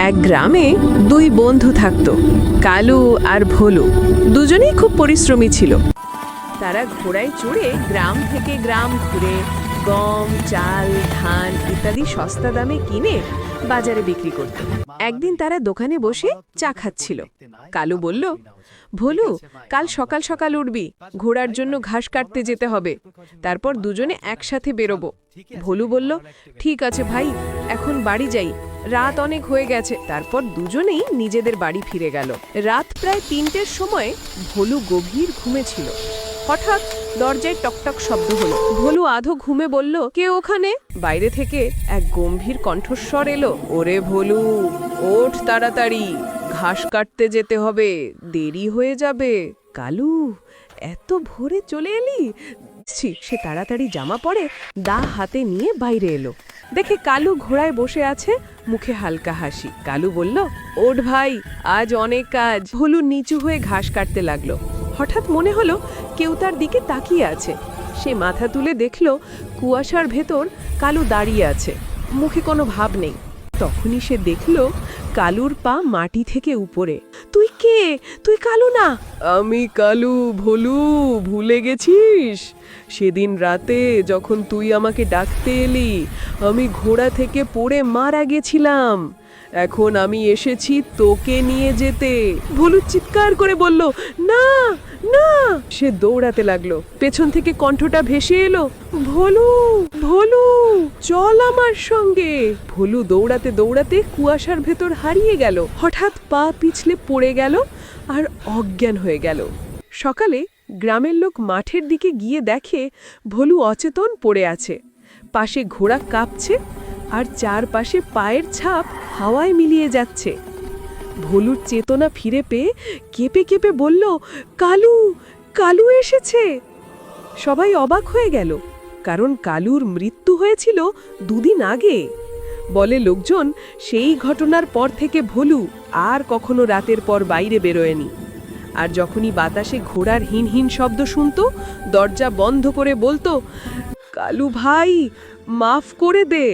এক গ্রামে দুই বন্ধু থাকত, কালু আর ভোলু। দুজনেই খুব পরিশ্রমী ছিল। তারা ঘোড়ায় চড়ে গ্রাম থেকে গ্রাম ঘুরে গম, চাল, ধান ইত্যাদি সস্তা দামে কিনে বাজারে বিক্রি করত। একদিন তারা দোকানে বসে চা খাচ্ছিল। কালু বলল, ভোলু, কাল সকাল সকাল উঠবি, ঘোড়ার জন্য ঘাস কাটতে যেতে হবে, তারপর দুজনে একসাথে বেরোবো। ভোলু বলল, ঠিক আছে ভাই, এখন বাড়ি যাই, রাত অনেক হয়ে গেছে। তারপর দুজনেই নিজেদের বাড়ি ফিরে গেল। রাত প্রায় ৩টের সময় ভোলু গভীর ঘুমে ছিল। হঠাৎ দরজায় টকটক শব্দ হলো। ভোলু আধো ঘুমে বলল, কে ওখানে? বাইরে থেকে এক গম্ভীর কণ্ঠস্বর এলো, ওরে ভোলু, ওঠ তাড়াতাড়ি, ঘাস কাটতে যেতে হবে, দেরি হয়ে যাবে। কালু, এত ভোরে চলে এলি? সে তাড়াতাড়ি জামা পরে দা হাতে নিয়ে বাইরে এলো। দেখে কালু ঘোড়ায় বসে আছে, মুখে হালকা হাসি। কালু বলল, ওঠ ভাই, আজ অনেক কাজ। ভোলু নিচু হয়ে ঘাস কাটতে লাগলো। হঠাৎ মনে হলো কেউ তার দিকে তাকিয়ে আছে। সে মাথা তুলে দেখল কুয়াশার ভেতর কালু দাঁড়িয়ে আছে, মুখে কোনো ভাব নেই। তখনই সে দেখল কালুর পা মাটি থেকে উপরে। তুই কে? তুই কালু না? আমি কালু। ভোলু, ভুলে গেছিস? সেদিন রাতে যখন তুই আমাকে ডাকতে এলি, আমি ঘোড়া থেকে পড়ে মারা গেছিলাম। এখন আমি এসেছি তোকে নিয়ে যেতে। ভোলু চিৎকার করে বলল, না না। সে দৌড়াতে লাগলো। পেছন থেকে কণ্ঠটা ভেসে এলো, ভোলু, ভোলু, চল আমার সঙ্গে। ভোলু দৌড়াতে দৌড়াতে কুয়াশার ভেতর হারিয়ে গেল। হঠাৎ পা পিছলে পড়ে গেল আর অজ্ঞান হয়ে গেল। সকালে গ্রামের লোক মাঠের দিকে গিয়ে দেখে ভোলু অচেতন পড়ে আছে। পাশে ঘোড়া কাঁপছে আর চারপাশে পায়ের ছাপ হাওয়ায় মিলিয়ে যাচ্ছে। ভোলুর চেতনা ফিরে পেয়ে কেঁপে কেঁপে বলল, কালু, কালু এসেছে। সবাই অবাক হয়ে গেল, কারণ কালুর মৃত্যু হয়েছিল 2 দিন আগে। বলে লোকজন, সেই ঘটনার পর থেকে ভোলু আর কখনো রাতের পর বাইরে বেরোয়নি। আর যখনই বাতাসে ঘোড়ার হিনহিন শব্দ শুনত, দরজা বন্ধ করে বলতো, কালু ভাই, মাফ করে দে।